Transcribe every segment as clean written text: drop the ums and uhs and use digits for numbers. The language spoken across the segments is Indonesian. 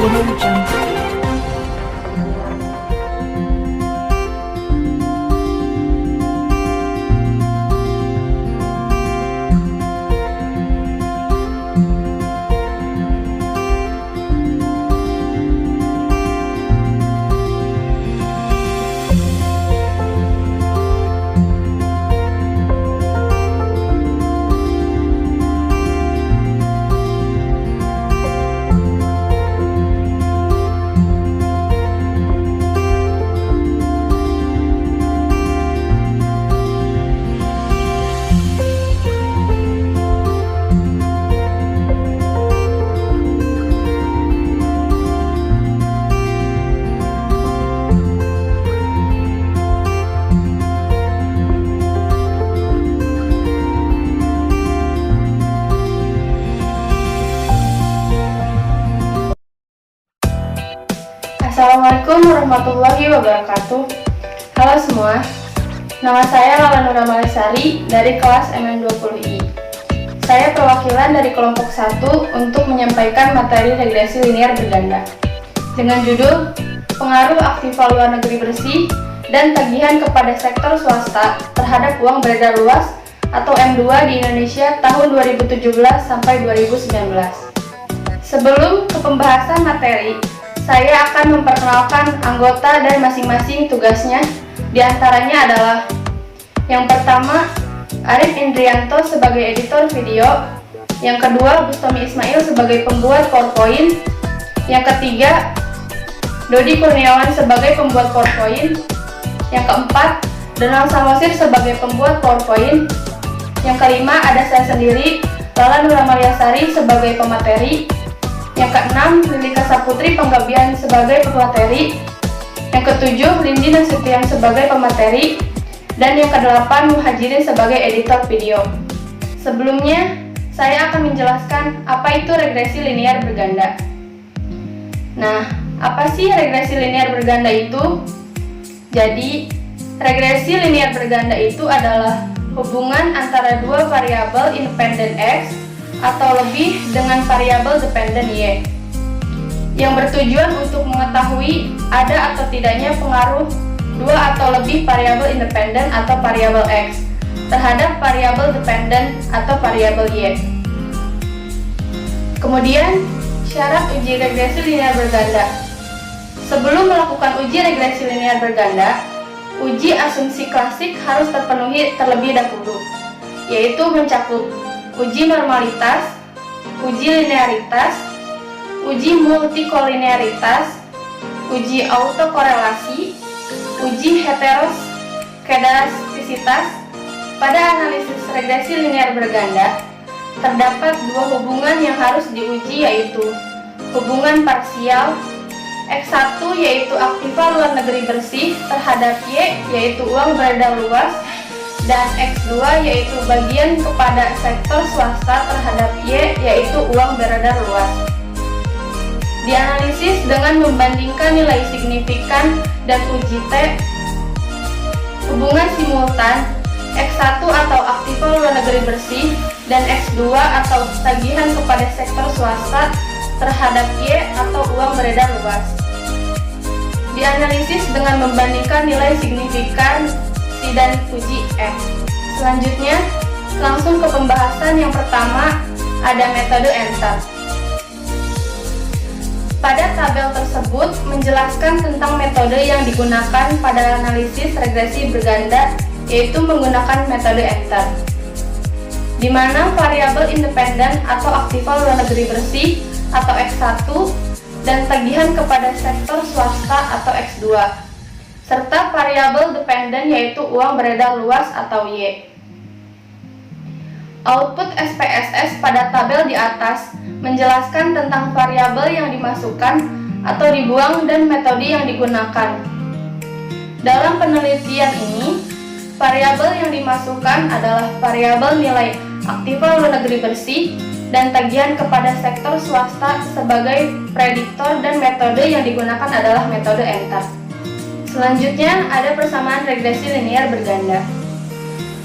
Jungle. Assalamualaikum warahmatullahi wabarakatuh. Halo semua, nama saya Lala Nura Malisari dari kelas MN20I. Saya perwakilan dari kelompok 1 untuk menyampaikan materi regresi linear berganda dengan judul Pengaruh Aktiva Luar Negeri Bersih dan Tagihan kepada Sektor Swasta terhadap Uang Beredar Luas atau M2 di Indonesia tahun 2017 sampai 2019. Sebelum ke pembahasan materi, saya akan memperkenalkan anggota dan masing-masing tugasnya. Di antaranya adalah yang pertama, Arif Indrianto sebagai editor video, yang kedua, Bustami Ismail sebagai pembuat PowerPoint, yang ketiga, Dodi Kurniawan sebagai pembuat PowerPoint, yang keempat, Donald Samosir sebagai pembuat PowerPoint, yang kelima, ada saya sendiri, Lala Nura Malisari sebagai pemateri, yang keenam, Lilika Saputri Panggabian sebagai pemateri, yang ketujuh, Lindi Nasution sebagai pemateri, dan yang kedelapan, Muhajirin sebagai editor video. Sebelumnya, saya akan menjelaskan apa itu regresi linear berganda. Nah, apa sih regresi linear berganda itu? Jadi, regresi linear berganda itu adalah hubungan antara dua variabel independen X atau lebih dengan variabel dependen Y yang bertujuan untuk mengetahui ada atau tidaknya pengaruh dua atau lebih variabel independen atau variabel X terhadap variabel dependen atau variabel Y. Kemudian, syarat uji regresi linear berganda. Sebelum melakukan uji regresi linear berganda, uji asumsi klasik harus terpenuhi terlebih dahulu, yaitu mencakup uji normalitas, uji linearitas, uji multikolinearitas, uji autokorelasi, uji heteroskedastisitas. Pada analisis regresi linear berganda, terdapat dua hubungan yang harus diuji, yaitu hubungan parsial X1 yaitu aktiva luar negeri bersih terhadap Y yaitu uang beredar luas, dan X2 yaitu bagian kepada sektor swasta terhadap Y yaitu uang beredar luas. Dianalisis dengan membandingkan nilai signifikan dan uji T. Hubungan simultan X1 atau aktiva luar negeri bersih dan X2 atau tagihan kepada sektor swasta terhadap Y atau uang beredar luas. Dianalisis dengan membandingkan nilai signifikan dan uji F. Selanjutnya, langsung ke pembahasan. Yang pertama, ada metode enter. Pada tabel tersebut menjelaskan tentang metode yang digunakan pada analisis regresi berganda, yaitu menggunakan metode enter, di mana variabel independen atau aktiva luar negeri bersih atau X1 dan tagihan kepada sektor swasta atau X2, serta variabel dependen yaitu uang beredar luas atau Y. Output SPSS pada tabel di atas menjelaskan tentang variabel yang dimasukkan atau dibuang dan metode yang digunakan. Dalam penelitian ini, variabel yang dimasukkan adalah variabel nilai aktiva luar negeri bersih dan tagihan kepada sektor swasta sebagai prediktor, dan metode yang digunakan adalah metode enter. Selanjutnya ada persamaan regresi linear berganda.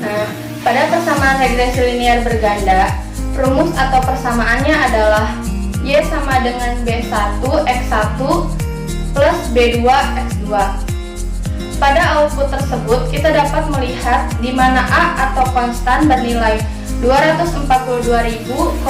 Nah, pada persamaan regresi linear berganda, rumus atau persamaannya adalah Y sama dengan B1 X1 plus B2 X2. Pada output tersebut, kita dapat melihat di mana A atau konstan bernilai 242.213,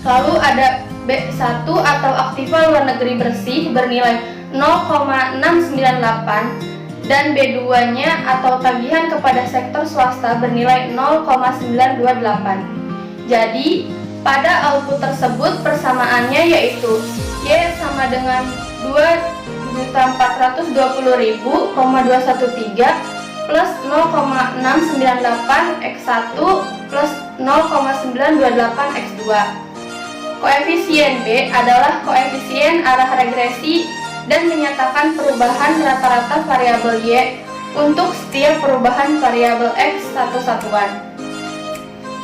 lalu ada B1 atau aktiva luar negeri bersih bernilai 0,698, dan B2-nya atau tagihan kepada sektor swasta bernilai 0,928. Jadi, pada output tersebut persamaannya yaitu Y sama dengan 2.420.000,213 plus 0,698 X1 plus 0,928 X2. Koefisien B adalah koefisien arah regresi dan menyatakan perubahan rata-rata variabel Y untuk setiap perubahan variabel X satu satuan.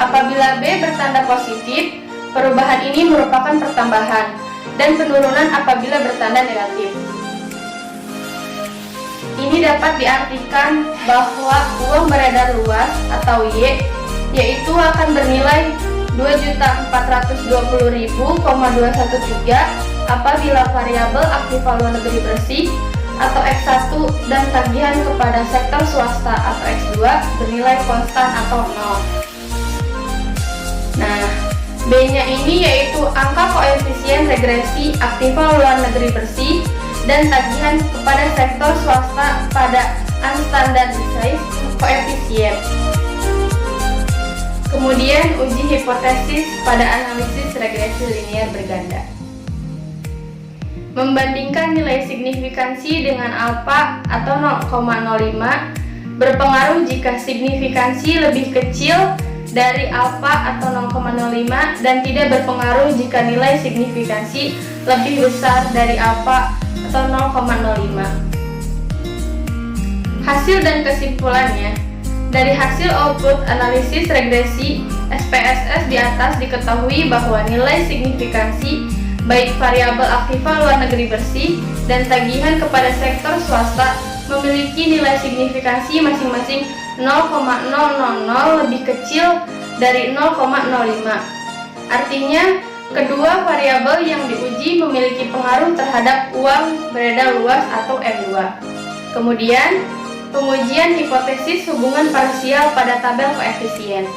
Apabila B bertanda positif, perubahan ini merupakan pertambahan, dan penurunan apabila bertanda negatif. Ini dapat diartikan bahwa uang beredar luas atau Y yaitu akan bernilai 2.420.000,213 apabila variabel aktiva luar negeri bersih atau X1 dan tagihan kepada sektor swasta atau X2 bernilai konstan atau 0. Nah, B-nya ini yaitu angka koefisien regresi aktiva luar negeri bersih dan tagihan kepada sektor swasta pada unstandardized koefisien. Kemudian uji hipotesis pada analisis regresi linear berganda. Membandingkan nilai signifikansi dengan alfa atau 0,05 berpengaruh jika signifikansi lebih kecil dari alfa atau 0,05 dan tidak berpengaruh jika nilai signifikansi lebih besar dari alfa atau 0,05. Hasil dan kesimpulannya, dari hasil output analisis regresi SPSS di atas diketahui bahwa nilai signifikansi baik variabel aktiva luar negeri bersih dan tagihan kepada sektor swasta memiliki nilai signifikansi masing-masing 0,000 lebih kecil dari 0,05. Artinya, kedua variabel yang diuji memiliki pengaruh terhadap uang beredar luas atau M2. Kemudian, pengujian hipotesis hubungan parsial pada tabel koefisien.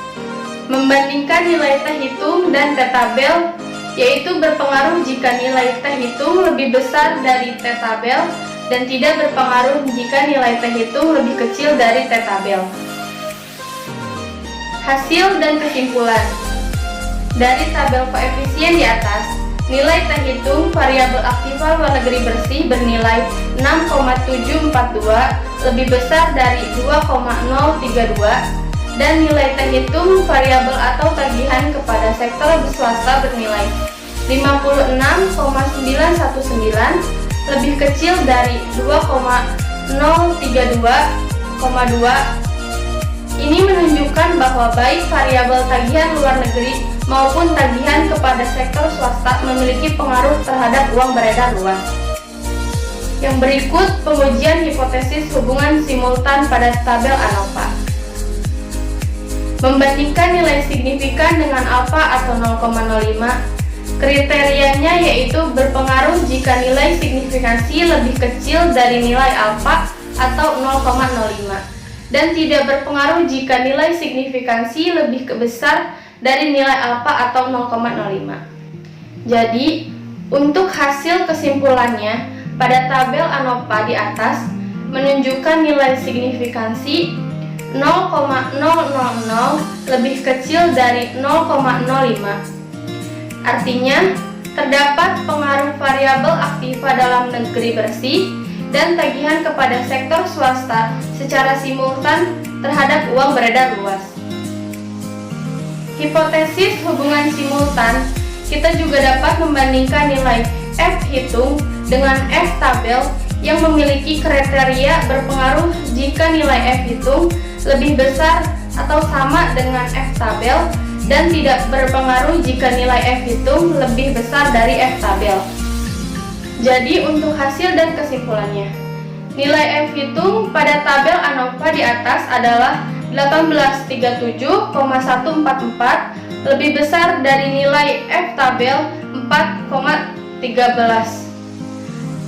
Membandingkan nilai T hitung dan T tabel, yaitu berpengaruh jika nilai T hitung lebih besar dari T tabel dan tidak berpengaruh jika nilai T hitung lebih kecil dari T tabel. Hasil dan kesimpulan. Dari tabel koefisien di atas, nilai T hitung variabel aktiva luar negeri bersih bernilai 6,742 lebih besar dari 2,032 dan nilai T hitung variabel atau tagihan kepada sektor swasta bernilai 56,919 lebih kecil dari 2,032,2. Ini menunjukkan bahwa baik variabel tagihan luar negeri maupun tagihan kepada sektor swasta memiliki pengaruh terhadap uang beredar luas. Yang berikut pengujian hipotesis hubungan simultan pada tabel ANOVA. Membandingkan nilai signifikan dengan alfa atau 0,05. Kriterianya yaitu berpengaruh jika nilai signifikansi lebih kecil dari nilai alfa atau 0,05 dan tidak berpengaruh jika nilai signifikansi lebih besar dari nilai alfa atau 0,05. Jadi, untuk hasil kesimpulannya pada tabel ANOVA di atas menunjukkan nilai signifikansi 0,000 lebih kecil dari 0,05. Artinya, terdapat pengaruh variabel aktiva dalam negeri bersih dan tagihan kepada sektor swasta secara simultan terhadap uang beredar luas. Hipotesis hubungan simultan, kita juga dapat membandingkan nilai F hitung dengan F tabel yang memiliki kriteria berpengaruh jika nilai F hitung lebih besar atau sama dengan F tabel dan tidak berpengaruh jika nilai F hitung lebih besar dari F tabel. Jadi untuk hasil dan kesimpulannya, nilai F hitung pada tabel ANOVA di atas adalah 1837,144 lebih besar dari nilai F tabel 4,13.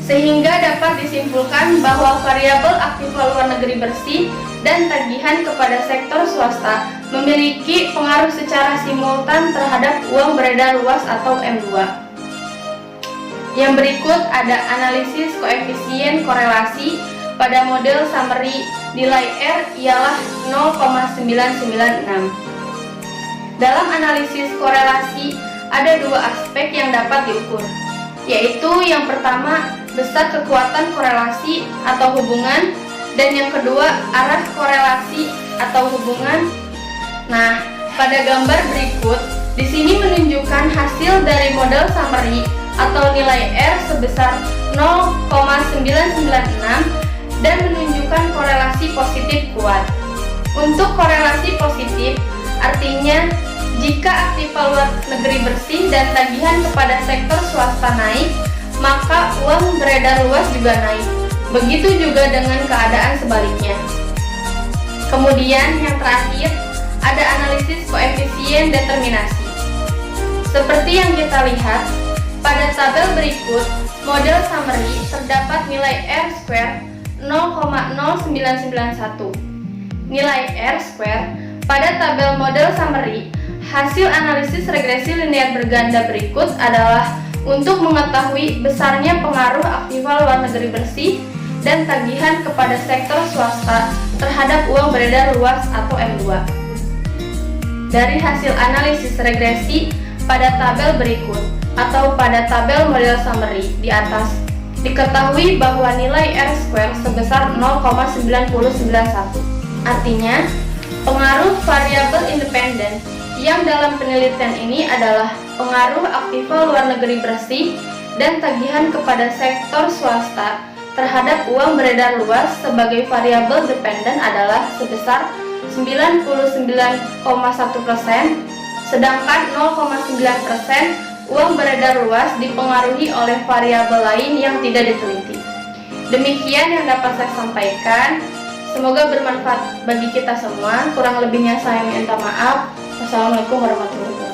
Sehingga dapat disimpulkan bahwa variabel aktiva luar negeri bersih dan tagihan kepada sektor swasta memiliki pengaruh secara simultan terhadap uang beredar luas atau M2. Yang berikut ada analisis koefisien korelasi pada model summary. Nilai R ialah 0,996. Dalam analisis korelasi ada dua aspek yang dapat diukur, yaitu yang pertama besar kekuatan korelasi atau hubungan, dan yang kedua arah korelasi atau hubungan. Nah, pada gambar berikut di sini menunjukkan hasil dari model summary atau nilai R sebesar 0,996 dan menunjukkan korelasi positif kuat. Untuk korelasi positif artinya jika aktiva luar negeri bersih dan tagihan kepada sektor swasta naik, maka uang beredar luas juga naik. Begitu juga dengan keadaan sebaliknya. Kemudian yang terakhir, ada analisis koefisien determinasi. Seperti yang kita lihat, pada tabel berikut, model summary terdapat nilai R-square 0,0991. Nilai R-square pada tabel model summary, hasil analisis regresi linear berganda berikut adalah untuk mengetahui besarnya pengaruh aktiva luar negeri bersih dan tagihan kepada sektor swasta terhadap uang beredar luas atau M2. Dari hasil analisis regresi pada tabel berikut atau pada tabel model summary di atas, diketahui bahwa nilai R-square sebesar 0,9091. Artinya, pengaruh variabel independen yang dalam penelitian ini adalah pengaruh aktiva luar negeri bersih dan tagihan kepada sektor swasta terhadap uang beredar luas sebagai variabel dependen adalah sebesar 99,1%, sedangkan 0,9% uang beredar luas dipengaruhi oleh variabel lain yang tidak diteliti. Demikian yang dapat saya sampaikan. Semoga bermanfaat bagi kita semua. Kurang lebihnya saya minta maaf. Wassalamualaikum warahmatullahi wabarakatuh.